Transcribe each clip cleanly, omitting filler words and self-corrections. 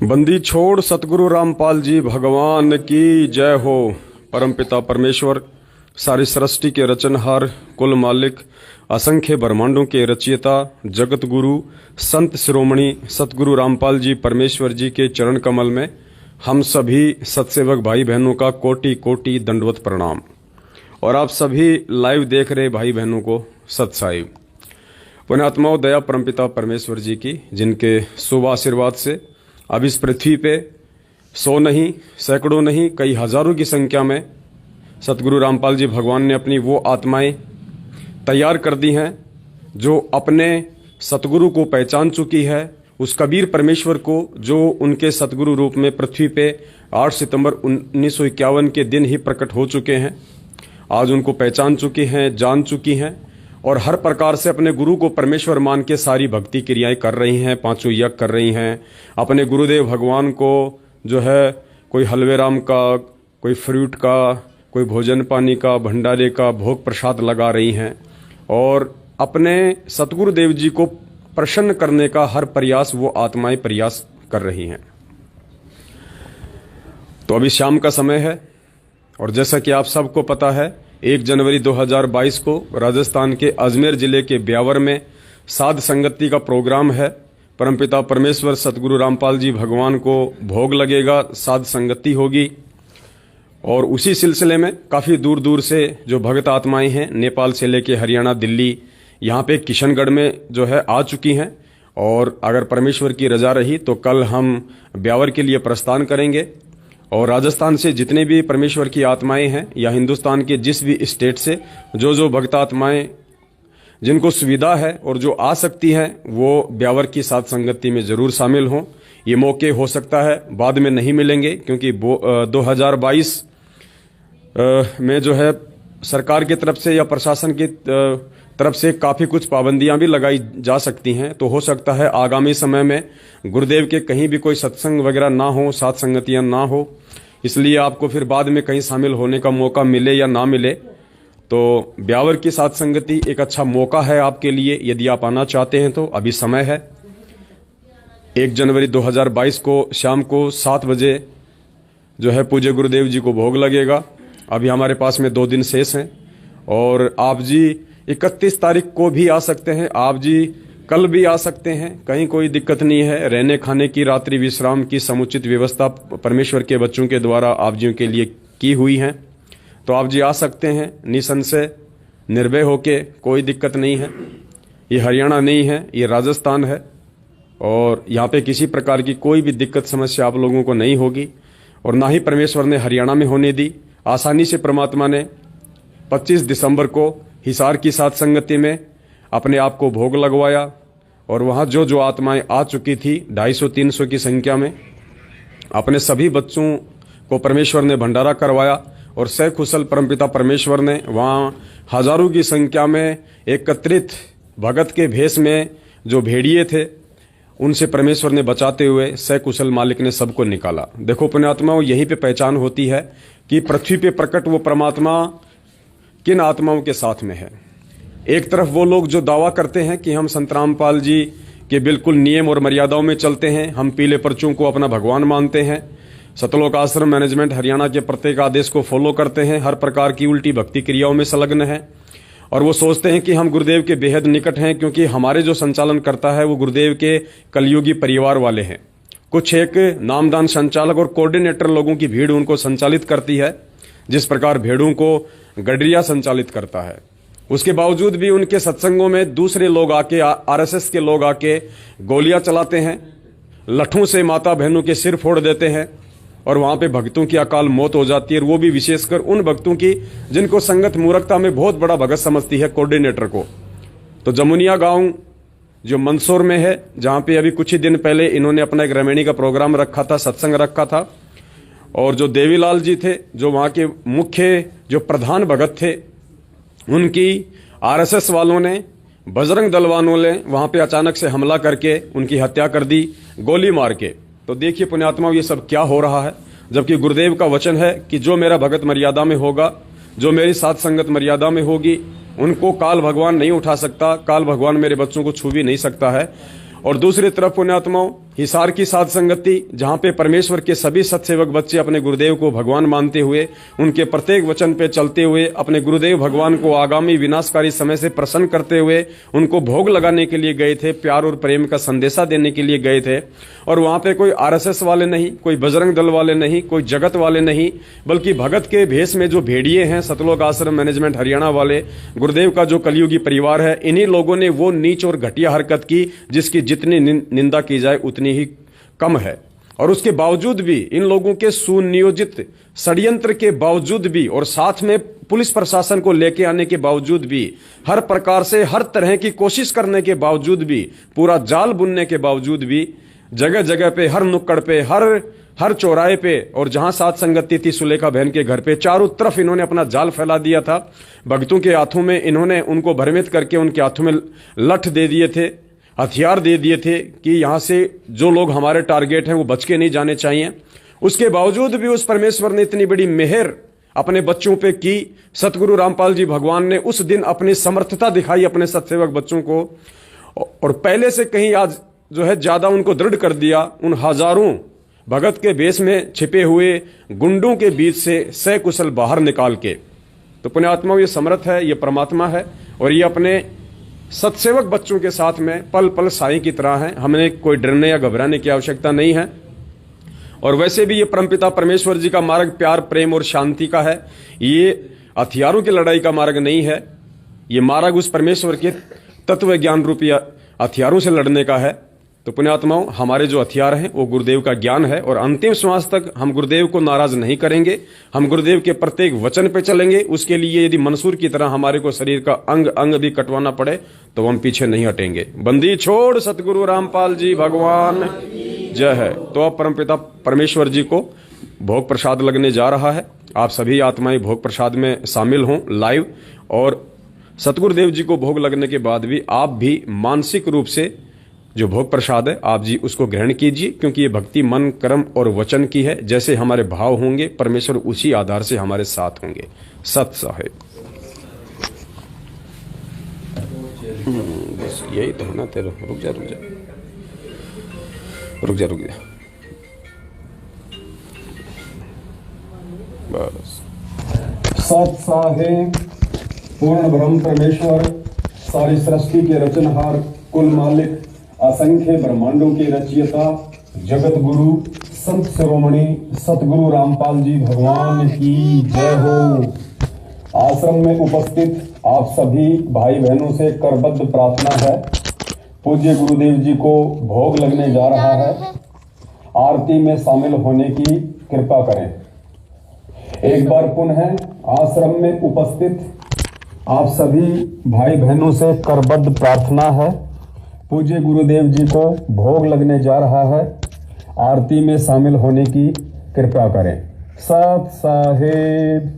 बंदी छोड़ सतगुरु रामपाल जी भगवान की जय हो। परमपिता परमेश्वर सारी सृष्टि के रचनहार, कुल मालिक, असंख्य ब्रह्मांडों के रचयिता, जगत गुरु, संत शिरोमणि सतगुरु रामपाल जी परमेश्वर जी के चरण कमल में हम सभी सत्सेवक भाई बहनों का कोटि कोटि दंडवत प्रणाम। और आप सभी लाइव देख रहे भाई बहनों को सत्साई। पुण्यात्माओं, दया परमपिता परमेश्वर जी की, जिनके शुभ आशीर्वाद से अब इस पृथ्वी पे 100 नहीं, सैकड़ों नहीं, कई हजारों की संख्या में सतगुरु रामपाल जी भगवान ने अपनी वो आत्माएं तैयार कर दी हैं जो अपने सतगुरु को पहचान चुकी है, उस कबीर परमेश्वर को जो उनके सतगुरु रूप में पृथ्वी पे 8 सितंबर 1951 के दिन ही प्रकट हो चुके हैं। आज उनको पहचान चुकी हैं, जान चुकी हैं और हर प्रकार से अपने गुरु को परमेश्वर मान के सारी भक्ति क्रियाएं कर रही हैं, पांचों यज्ञ कर रही हैं। अपने गुरुदेव भगवान को जो है कोई हलवे राम का, कोई फ्रूट का, कोई भोजन पानी का, भंडारे का भोग प्रसाद लगा रही हैं और अपने सतगुरुदेव जी को प्रसन्न करने का हर प्रयास वो आत्माएं प्रयास कर रही हैं। तो अभी शाम का समय है और जैसा कि आप सबको पता है, 1 जनवरी 2022 को राजस्थान के अजमेर जिले के ब्यावर में साध संगति का प्रोग्राम है। परमपिता परमेश्वर सतगुरु रामपाल जी भगवान को भोग लगेगा, साध संगति होगी और उसी सिलसिले में काफी दूर दूर से जो भक्त आत्माएं हैं, नेपाल से लेके हरियाणा, दिल्ली, यहाँ पे किशनगढ़ में जो है आ चुकी हैं। और अगर परमेश्वर की रजा रही तो कल हम ब्यावर के लिए प्रस्थान करेंगे और राजस्थान से जितने भी परमेश्वर की आत्माएं हैं या हिंदुस्तान के जिस भी स्टेट से जो भक्त आत्माएं जिनको सुविधा है और जो आ सकती हैं, वो ब्यावर की साध संगति में जरूर शामिल हों। ये मौके हो सकता है बाद में नहीं मिलेंगे, क्योंकि 2022 में जो है सरकार की तरफ से या प्रशासन की तरफ से काफी कुछ पाबंदियां भी लगाई जा सकती हैं। तो हो सकता है आगामी समय में गुरुदेव के कहीं भी कोई सत्संग वगैरह ना हो, साथ संगतियां ना हो, इसलिए आपको फिर बाद में कहीं शामिल होने का मौका मिले या ना मिले। तो ब्यावर की साथ संगति एक अच्छा मौका है आपके लिए। यदि आप आना चाहते हैं तो अभी समय है। 1 जनवरी 2022 को शाम को 7 बजे जो है पूज्य गुरुदेव जी को भोग लगेगा। अभी हमारे पास में 2 दिन शेष हैं और आप जी 31 तारीख को भी आ सकते हैं, आप जी कल भी आ सकते हैं, कहीं कोई दिक्कत नहीं है। रहने खाने की, रात्रि विश्राम की समुचित व्यवस्था परमेश्वर के बच्चों के द्वारा आप जियों के लिए की हुई है। तो आप जी आ सकते हैं निसंशय, निर्भय होके, कोई दिक्कत नहीं है। ये हरियाणा नहीं है, ये राजस्थान है और यहाँ पे किसी प्रकार की कोई भी दिक्कत समस्या आप लोगों को नहीं होगी और ना ही परमेश्वर ने हरियाणा में होने दी। आसानी से परमात्मा ने 25 दिसंबर को हिसार की साथ संगति में अपने आप को भोग लगवाया और वहां जो आत्माएं आ चुकी थी 250-300 की संख्या में, अपने सभी बच्चों को परमेश्वर ने भंडारा करवाया और सकुशल परमपिता परमेश्वर ने वहां हजारों की संख्या में एकत्रित भगत के भेष में जो भेड़िए थे उनसे परमेश्वर ने बचाते हुए सकुशल मालिक ने सबको निकाला। देखो पुण्यात्माओं, यहीं पे पहचान होती है कि पृथ्वी पे प्रकट वो परमात्मा किन आत्माओं के साथ में है। एक तरफ वो लोग जो दावा करते हैं कि हम संत रामपाल जी के बिल्कुल नियम और मर्यादाओं में चलते हैं, हम पीले पर्चों को अपना भगवान मानते हैं, सतलोक आश्रम मैनेजमेंट हरियाणा के प्रत्येक आदेश को फॉलो करते हैं, हर प्रकार की उल्टी भक्ति क्रियाओं में संलग्न है और वो सोचते हैं कि हम गुरुदेव के बेहद निकट हैं, क्योंकि हमारे जो संचालन करता है वो गुरुदेव के कलयुगी परिवार वाले हैं। कुछ एक नामदान संचालक और कोऑर्डिनेटर लोगों की भीड़ उनको संचालित करती है, जिस प्रकार भेड़ों को गडरिया संचालित करता है। उसके बावजूद भी उनके सत्संगों में दूसरे लोग आके, आरएसएस के लोग आके गोलियां चलाते हैं, लठों से माता बहनों के सिर फोड़ देते हैं और वहां पे भक्तों की अकाल मौत हो जाती है। और वो भी विशेषकर उन भक्तों की जिनको संगत मूर्खता में बहुत बड़ा भगत समझती है, कोऑर्डिनेटर को। तो जमुनिया गांव जो मंदसौर में है, जहां पे अभी कुछ ही दिन पहले इन्होंने अपना एक रमैनी का प्रोग्राम रखा था, सत्संग रखा था, और जो देवीलाल जी थे, जो वहां के मुख्य जो प्रधान भगत थे, उनकी आरएसएस वालों ने, बजरंग दल वालों ने वहां पे अचानक से हमला करके उनकी हत्या कर दी, गोली मार के। तो देखिए पुण्यात्मा, ये सब क्या हो रहा है, जबकि गुरुदेव का वचन है कि जो मेरा भगत मर्यादा में होगा, जो मेरी साथ संगत मर्यादा में होगी, उनको काल भगवान नहीं उठा सकता, काल भगवान मेरे बच्चों को छू भी नहीं सकता है। और दूसरी तरफ पुण्यात्माओं, हिसार की साध संगति, जहां पे परमेश्वर के सभी सत्सेवक बच्चे अपने गुरुदेव को भगवान मानते हुए, उनके प्रत्येक वचन पे चलते हुए, अपने गुरुदेव भगवान को आगामी विनाशकारी समय से प्रसन्न करते हुए उनको भोग लगाने के लिए गए थे, प्यार और प्रेम का संदेशा देने के लिए गए थे। और वहां पे कोई आरएसएस वाले नहीं, कोई बजरंग दल वाले नहीं, कोई जगत वाले नहीं, बल्कि भगत के भेष में जो भेड़िए हैं, सतलोक आश्रम मैनेजमेंट हरियाणा वाले, गुरुदेव का जो कलयुगी परिवार है, इन्हीं लोगों ने वो नीच और घटिया हरकत की जिसकी जितनी निंदा की जाए उतनी ही कम है। और उसके बावजूद भी, इन लोगों के सुनियोजित षड्यंत्र के बावजूद भी, और साथ में पुलिस प्रशासन को लेके आने के बावजूद भी, हर प्रकार से हर तरह की कोशिश करने के बावजूद भी, पूरा जाल बुनने के बावजूद भी, जगह जगह पे, हर नुक्कड़ पे, हर चौराहे पे, और जहां साथ संगति थी सुलेखा बहन के घर पे, चारों तरफ इन्होंने अपना जाल फैला दिया था। भक्तों के हाथों में इन्होंने उनको भ्रमित करके उनके हाथों में लठ दे दिए थे, हथियार दे दिए थे कि यहां से जो लोग हमारे टारगेट हैं वो बच के नहीं जाने चाहिए। उसके बावजूद भी उस परमेश्वर ने इतनी बड़ी मेहर अपने बच्चों पे की। सतगुरु रामपाल जी भगवान ने उस दिन अपनी समर्थता दिखाई अपने सत्सेवक बच्चों को, और पहले से कहीं आज जो है ज्यादा उनको दृढ़ कर दिया। उन हजारों भगत के भेष में छिपे हुए गुंडों के बीच से सकुशल बाहर निकाल के, तो पुण्यात्मा ये समर्थ है, ये परमात्मा है, और ये अपने सत्सेवक बच्चों के साथ में पल पल साई की तरह है। हमें कोई डरने या घबराने की आवश्यकता नहीं है। और वैसे भी ये परमपिता परमेश्वर जी का मार्ग प्यार, प्रेम और शांति का है। ये हथियारों की लड़ाई का मार्ग नहीं है। ये मार्ग उस परमेश्वर के तत्व ज्ञान रूपी हथियारों से लड़ने का है। तो पुण्यात्माओं, हमारे जो हथियार हैं वो गुरुदेव का ज्ञान है, और अंतिम श्वास तक हम गुरुदेव को नाराज नहीं करेंगे। हम गुरुदेव के प्रत्येक वचन पे चलेंगे। उसके लिए यदि मंसूर की तरह हमारे को शरीर का अंग अंग भी कटवाना पड़े तो हम पीछे नहीं हटेंगे। बंदी छोड़ सतगुरु रामपाल जी भगवान जय है। तो अब परमपिता परमेश्वर जी को भोग प्रसाद लगने जा रहा है। आप सभी आत्माएं भोग प्रसाद में शामिल हों लाइव, और सतगुरुदेव जी को भोग लगने के बाद भी आप भी मानसिक रूप से जो भोग प्रसाद है आप जी उसको ग्रहण कीजिए, क्योंकि ये भक्ति मन, कर्म और वचन की है। जैसे हमारे भाव होंगे परमेश्वर उसी आधार से हमारे साथ होंगे। सत साहेब, बस यही तो है ना तेरा। रुक जा रुक जा रुक जा रुक जा, बस। सत साहेब, पूर्ण ब्रह्म परमेश्वर, सारी सृष्टि के रचनहार, कुल मालिक, असंख्य ब्रह्मांडों के रचयिता, जगत गुरु संत शिरोमणि सतगुरु रामपाल जी भगवान की जय हो। आश्रम में उपस्थित आप सभी भाई बहनों से करबद्ध प्रार्थना है, पूज्य गुरुदेव जी को भोग लगने जा रहा है, आरती में शामिल होने की कृपा करें। एक बार पुनः आश्रम में उपस्थित आप सभी भाई बहनों से करबद्ध प्रार्थना है, पूज्य गुरुदेव जी को भोग लगने जा रहा है, आरती में शामिल होने की कृपा करें। सत साहेब।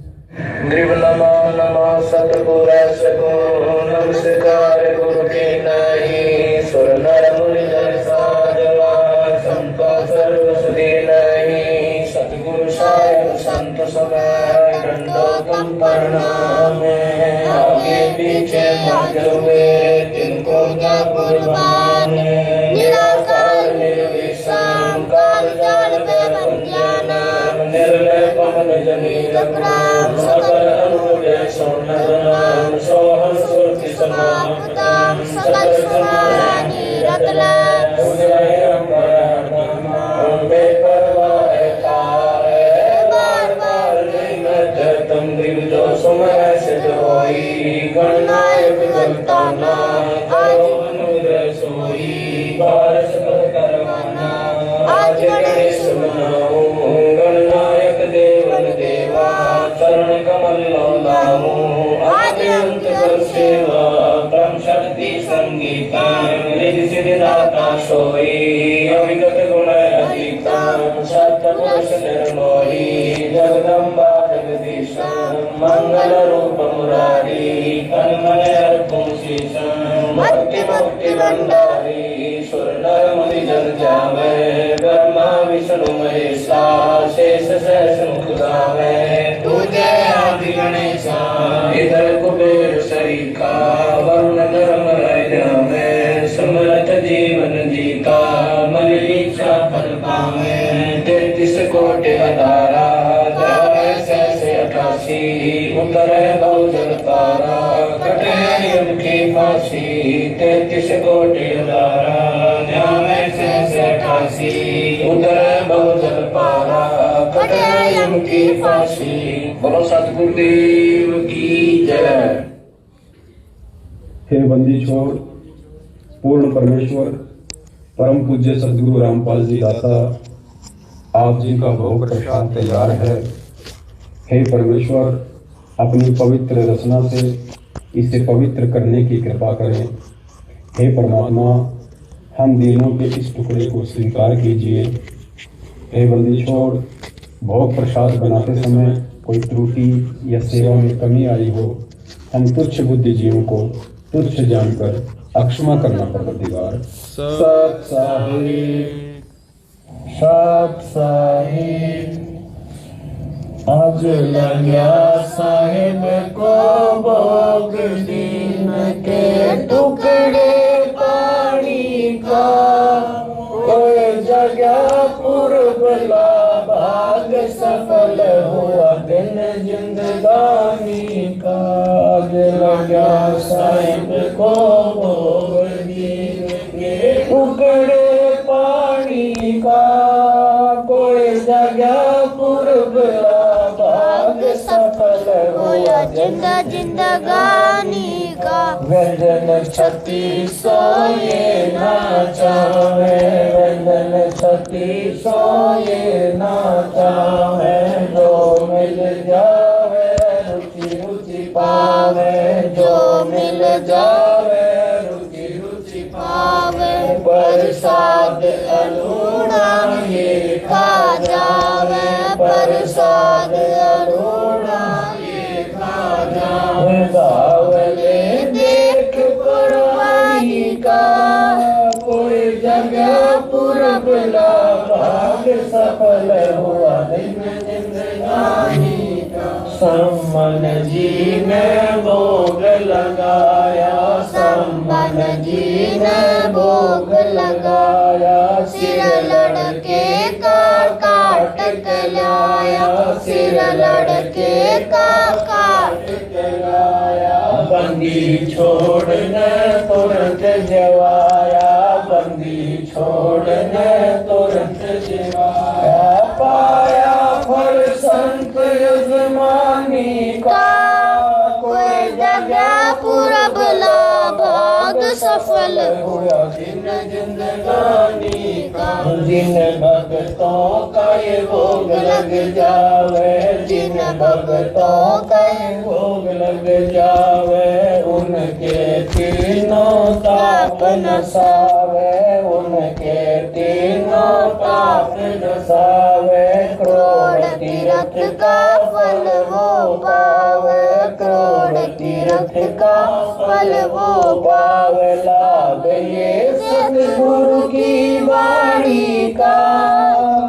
नमस्कार गुरु के नहीं, सुर नर मुनि जन साजवा, संत सर्व सुधी नहीं, सतगुरु साहिब संत सगाय, दंडोतम प्रणाम है, आगे पीछे मध्य में तिनको क्या कुर्बान है, निराकार निर्विषम काल जाल में बंध्यानाम, निर्लय पवन जनील ग्राम, सकल अनुजय सोनरनाम, सोहम सुरति समाप्ताम, सकल समानी रत्नाम, उदय अमर धर्माम, बेपरवाह तारे, बार बार निमज्ज तुम दिव्यो सुमर सिद्ध होई, गणनायक गणताना, हरो अनुग्रह सोई, बारस पद करवाना, आज गणेश मनाऊं, गणनायक देवन देवा, चरण कमल लाऊं, आज अंत कर सेवा, ब्रह्म शक्ति संगीता, रिद्धि सिद्धि दाता सोई, अविगत गुण अतीता, सत्पुरुष निर्मोही, जगदम्बा जगदीशा, मंगल रूप मुरारी, तन्मय अर्पण शीशम, भक्ति मुक्ति भंडारी, सुर नर मुनि जन जावे, ब्रह्मा विष्णु महेशा, शेष सहस्र मुख गावे, तुझे आदि गणेशा, इधर कुबेर शरीका, वरुण धर्म राजा में, समरथ जीवन जीता, कमल इच्छा फल पावे 33 कोटि अठारा जावे 88 उतरे बहुजन तारा कटे यम की फांसी 33 कोटि अठारा जावे 88 उतरे बहुजन पारा कटे यम की फांसी। बोलो सतगुरुदेव की जय। हे बंदी छोड़ पूर्ण परमेश्वर परम पूज्य सदगुरु रामपाल जी दाता, आप जी का भोग प्रसाद तैयार है। हे परमेश्वर, अपनी पवित्र रचना से इसे पवित्र करने की कृपा करें। हे परमात्मा, हम दिनों के इस टुकड़े को स्वीकार कीजिए। हे बंदी छोड़, भोग प्रसाद बनाते समय कोई त्रुटि या सेवा में कमी आई हो, हम तुच्छ बुद्धिजीवों को तुच्छ जानकर अक्षमा करना परवरदिगार। सत साहिब सत साहिब आज लग्या साहिब को भोग दीन के टुकड़े पानी का, कोई जगह पुरबला भाग सफल हुआ दिन जिंदगानी का। आज लग्या साहिब को भोग दीन के टुकड़े पानी का, कोई जगह पुरबला भाग सफल हुआ जिंदगानी का। व्यंजन 36 ये ना चाहे, व्यंजन 36 ये ना चाहे, जो मिल जावे रुचि रुचि पावे, जो मिल जावे रुचि रुचि पावे। प्रसाद अरूणा ये खा जावे, प्रसाद अरूणा ये खा जावे। बावले देख पुरवानी का, कोई जगह पुरबला भाग सफल हुआ दिन जिंदगानी का। सम्मन जी ने भोग लगाया, सम्मन जी ने भोग लगाया, सिर लड़के का काट के लाया, सिर लड़के का काट के लाया। बंदी छोड़ने तुरंत जवाया, बंदी छोड़ने तुरंत जवाया। पाया फल संत यजमानी का, कोई जगह पुरबला भाग सफल हुआ दिन जिंदगानी का। जिन भक्तों का ये भोग लग जावे, जिन भक्तों का ये भोग लग जावे, उनके तीनों ताप नसावे, उनके तीनों ताप नसावे। करोड़ तीर्थ का फल वो पावे, करोड़ तीर्थ का फल वो पावे। लाभ ये सतगुरु की वाणी का,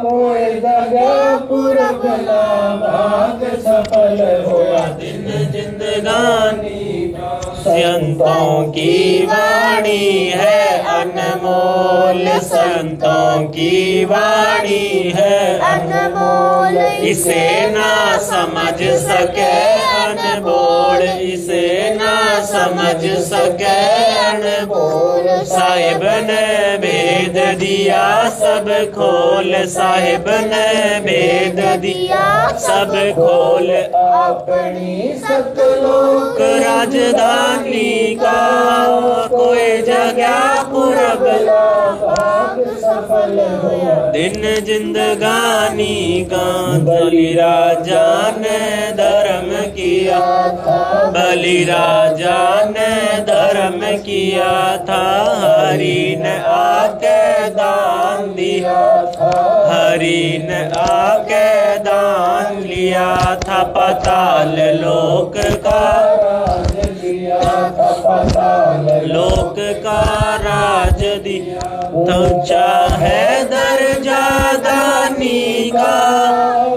कोई जगह पुरबला भाग सफल हुआ दिन जिंदगानी का। संतों की वाणी है अनमोल, संतों की वाणी है अनमोल, इसे ना समझ सके अनमोल, इसे ना समझ सके अनमोल। साहिब ने भेद दिया सब खोल, साहिब ने भेद दिया सब खोल। अपनी सतलोक राजधानी का, कोई जगह पुरबला भाग सफल हुआ दिन जिंदगानी का। बलि राजा ने धर्म किया था, बलि राजा ने धर्म किया था, हरि ने आके दान दिया था, हरि ने आके दान लिया था। पाताल लोक का राज दिया था, पाताल लोक का राज दिया। तो चाहे दर्जा दानी का,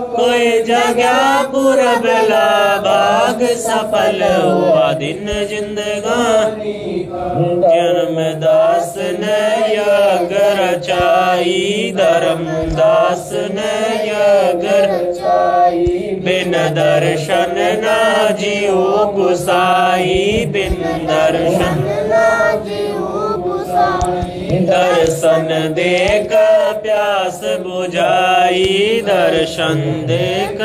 कोई जगह पुरबला भाग सफल हुआ दिन जिंदगानी का। जन्मदास ने याग रचाई धर्मदास ने यज्ञ रचाई बिन दर्शन ना जियो गुसाई बिन दर्शन ना जियो गुसाई दर्शन देख प्यास बुझाई दर्शन देख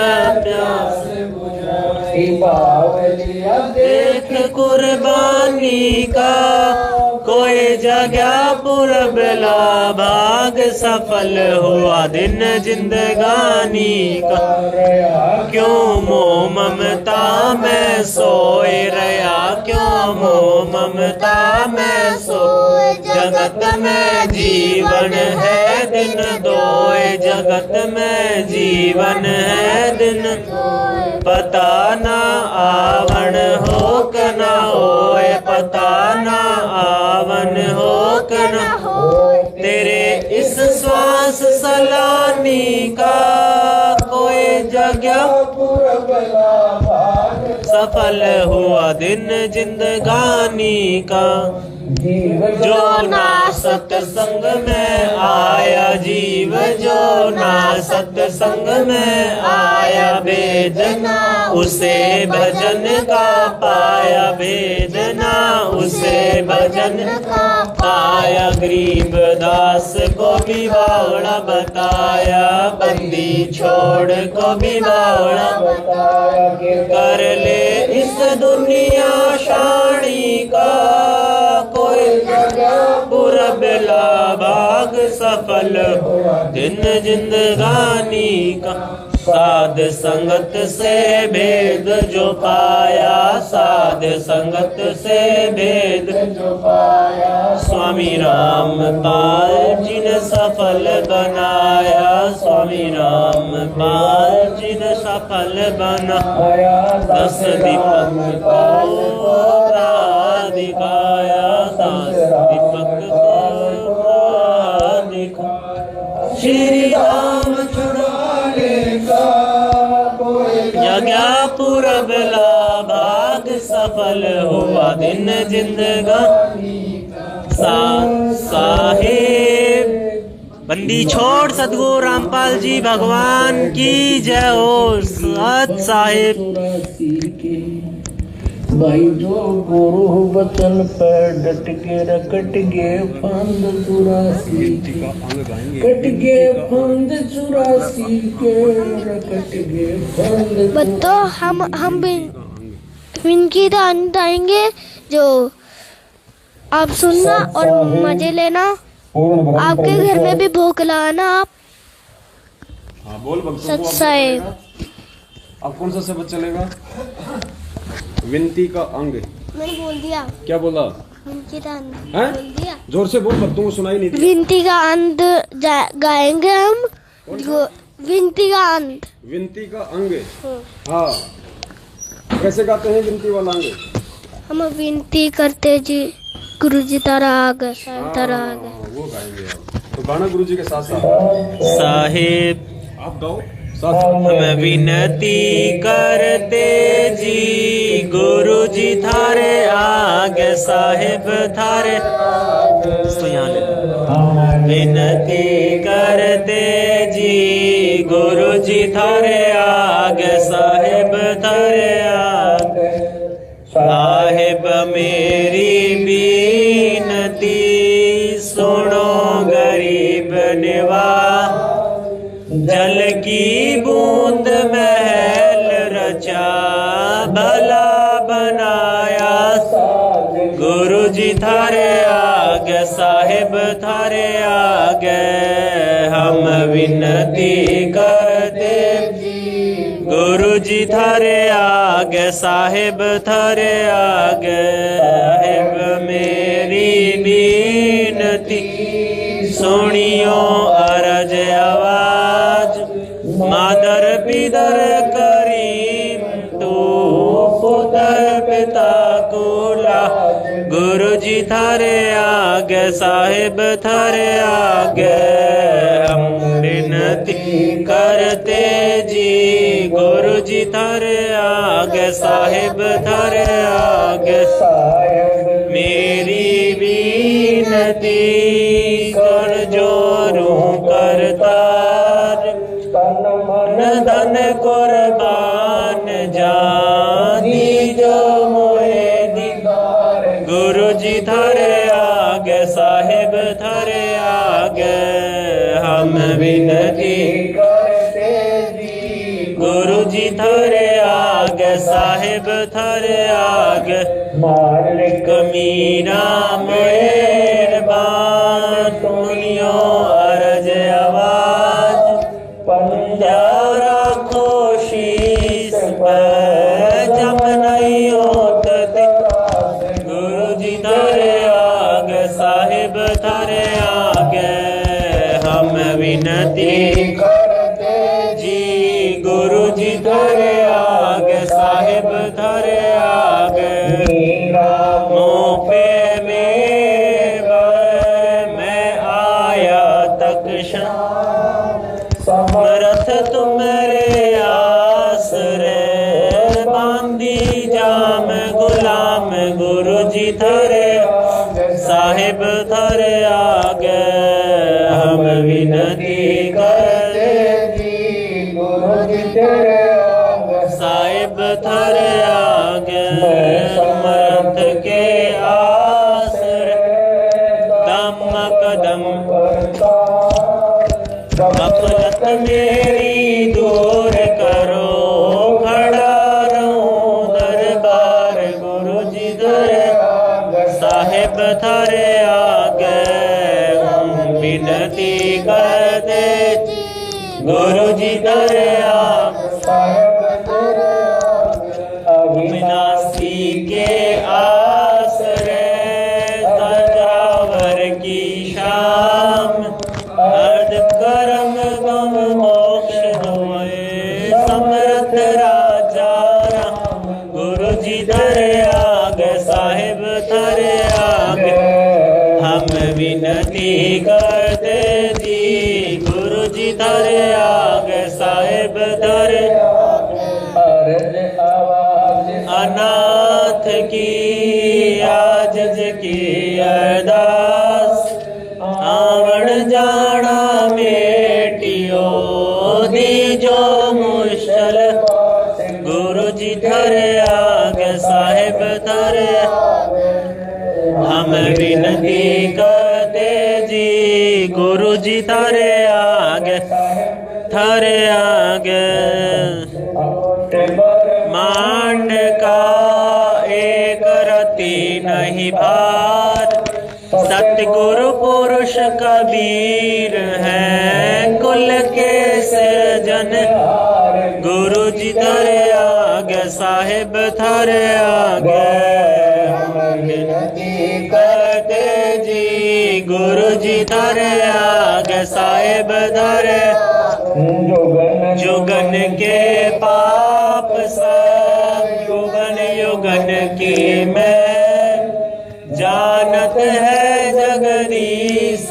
प्यास बुझाई बावलिया देख कुर्बानी का कोई जगह पुरबला भाग सफल हुआ दिन जिंदगानी का क्यों मोह ममता में सोए रहा क्यों मोह ममता में सोए जगत में जीवन है दिन दोए जगत में जीवन है दिन पता ना आवन हो क न होए पता ना आवन हो क न होए तेरे इस श्वास सलानी का कोई जगह पुरबला भाग सफल हुआ दिन जिंदगानी का जीव जो ना सत्संग में आया जीव जो ना सत्संग में आया वेदना उसे भजन का पाया वेदना उसे भजन का पाया गरीब दास को भी बावड़ा बताया बंदी छोड़ को भी बावड़ा बताया कर ले इस दुनिया शाणी का कोई जगह पुरबला भाग सफल हुआ दिन जिंदगानी का साध संगत से भेद जो पाया साध संगत से भेद जो पाया स्वामी राम पाल जी ने सफल बनाया स्वामी राम पाल जी ने सफल बनाया 10 दीपक को दिखाया 10 दीपक को दिखाया श्री राम छुड़ाने का जगह पुरबला भाग सफल हुआ दिन जिंदगानी साहेब बंदी छोड़ सतगुरु रामपाल जी भगवान की जय हो सत साहेब भाई जो गुरु वचन पर डट के रकट गे फंद चुरासी कट गे फंद चुरासी के रकट गे फंद तो हम इनकी तो अंत आएंगे जो आप सुनना और मजे लेना आपके घर में भी भोग लगाना आप हाँ बोल सत साहेब अब कौन सा शब्द चलेगा विनती का अंग मैंने बोल दिया क्या बोला विनती का अंत हैं? बोल दिया जोर से बोल तुमको सुनाई नहीं दिया विनती का अंत गाएंगे हम विनती का अंत विनती का अंग हाँ कैसे गाते हैं विनती वाला अंग हम विनती करते जी गुरु जी तारा आ गए तारा आ गए वो गाएंगे आप तो गाना गुरु जी के साथ साथ साहेब आप गाओ हम विनती करते जी गुरु जी थारे आगे साहेब थारे विनती करते जी गुरु जी थारे आगे साहेब थारे आगे साहेब मेरी बीनती सुनो गरीब निवास जल की बूंद महल रचा भला बनाया गुरु जी थारे आगे साहेब थारे आगे हम विनती करते गुरु जी थारे आगे साहेब थारे आगे साहेब मेरी बीनती सुनियो अरज आवाज मादर पिदर करीम तू पुत्र पिता कुला गुरु जी थारे आगे साहेब थारे आगे हम विनती करते जी गुरु जी थारे आगे साहेब थारे आगे साहेब मेरी विनती कर जो करतार तन मन धन कुर्बान जानी जो मोए दीदार गुरु जी थारे आगे साहिब थारे आगे हम विनती करते जी गुरु जी थारे आगे साहिब थारे आगे मालिक मीरा मेहरबान सुनियो अर्ज आवाज पंजा रखो शीस पर जब नहीं होते गुरु जी थारे आगे साहिब थारे आगे हम विनती करते जी गुरु जी थारे आगे साहिब थारे आगे मुँह पे मैं आया तक समर्थ तुम्हारे आसरे बांधी जाम गुलाम गुरु जी थारे साहिब थारे आगे हम विनती करते जी गुरु जी तेरे साहिब थारे आगे समर्थ के आसरे दम कदम गफलत मेरी दूर करो खड़ा रहूं दरबार गुरु जी थारे साहिब थारे आगे हम विनती करते गुरु जी थारे अविनाशी के आसरे तजावर की शाम अर्ध कर्म गम मोक्ष होए समर्थ राजा राम गुरु जी थारे आगे साहिब थारे आगे हम विनती करते जी गुरु जी थारे आगे साहिब थारे अर्ज आवाज अनाथ की आजिज़ की अरदास आवण जाना मेटियो दीजो मुश्किल गुरु जी थारे आगे साहिब थारे हम विनती करते जी गुरु जी थारे आगे मांड का एक रति नहीं भार सतगुरु पुरुष कबीर है कुल के सृजन गुरु जी थारे आगे साहिब थारे आगे विनती करते जी गुरु जी थारे आगे साहिब थारे जुगन के पाप सब युगन युगन की मैं जानत है जगदीश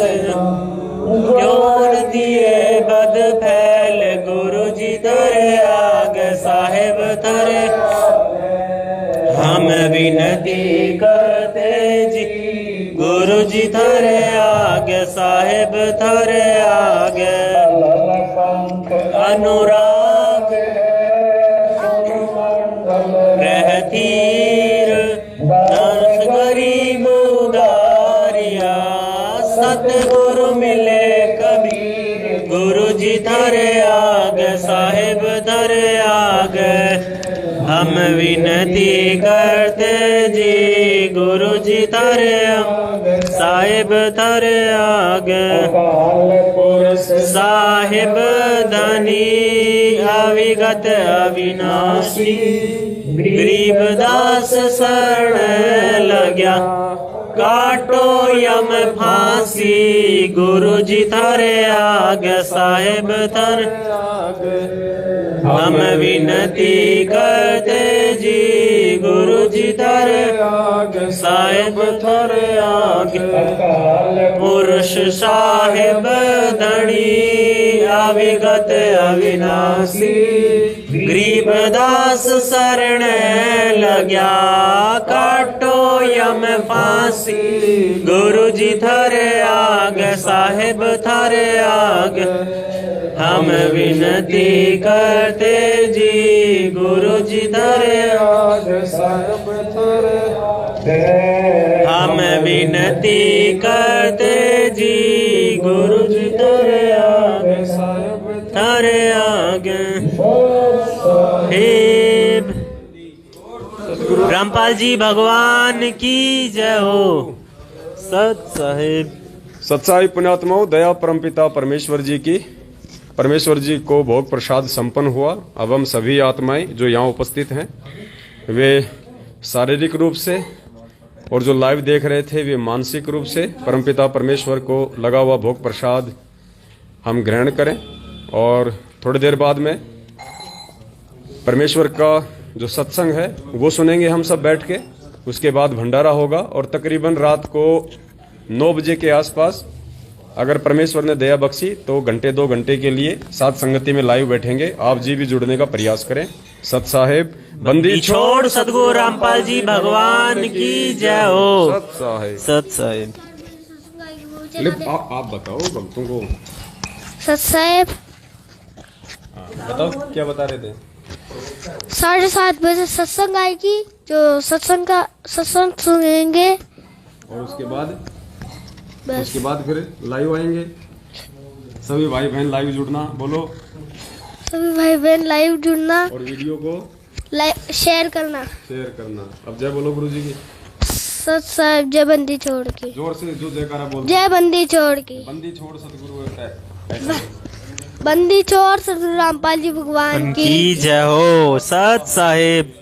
जोर दिए बद फैल गुरु जी थारे आगे साहिब थारे हम विनती करते जी गुरु जी थारे आगे साहिब थारे आगे अनुराग रहतीर दर्श गरीब उदारिया सतगुरु मिले कबीर गुरु जी थारे आगे साहिब थारे आगे हम विनती करते जी गुरु जी थारे साहिब थारे आगे साहिब धनी अविगत अविनाशी गरीबदास शरण लग्या काटो यम फांसी गुरु जी थारे आगे साहिब थारे हम विनती करते जी गुरु जी थारे आगे साहिब थारे आगे पुरुष साहिब धनी अविगत अविनाशी गरीबदास शरण लग्या काटो यम फांसी। गुरु जी थारे आगे साहेब थारे आगे हम विनती करते जी। गुरु जी थारे आगे साहेब थारे आगे हम विनती करते जी। गुरु जी थारे आगे साहेब थारे आगे। रामपाल जी भगवान की जय हो। सत साहिब। सत्साई पुण्यात्माओं, दया परमपिता परमेश्वर जी की। परमेश्वर जी को भोग प्रसाद संपन्न हुआ। अब हम सभी आत्माएं जो यहाँ उपस्थित हैं वे शारीरिक रूप से और जो लाइव देख रहे थे वे मानसिक रूप से परमपिता परमेश्वर को लगा हुआ भोग प्रसाद हम ग्रहण करें। और थोड़ी देर बाद में परमेश्वर का जो सत्संग है वो सुनेंगे हम सब बैठ के। उसके बाद भंडारा होगा और तकरीबन रात को 9 बजे के आसपास अगर परमेश्वर ने दया बख्शी तो घंटे 2 घंटे के लिए साथ संगति में लाइव बैठेंगे। आप जी भी जुड़ने का प्रयास करें। सत साहेब बंदी छोड़ सदगुरु रामपाल जी भगवान की जय हो। सत साहेब। सत साहेब। आप बताओ भक्तों को। सत साहेब बताओ क्या बता रहे थे। 7:30 बजे सत्संग आएगी, जो सत्संग सुनेंगे और उसके बाद फिर लाइव आएंगे। सभी भाई बहन लाइव जुड़ना। बोलो। सभी भाई बहन लाइव जुड़ना और वीडियो को शेयर करना। अब जय बोलो गुरु जी की। सत साहिब जय बंदी छोड़ की। जोर से जो जयकारा बोल। जय बंदी छोड़ की। बंदी छोड़ सतगुरु बंदी छोड़ सतगुरु रामपाल जी भगवान की जय हो। सत साहिब।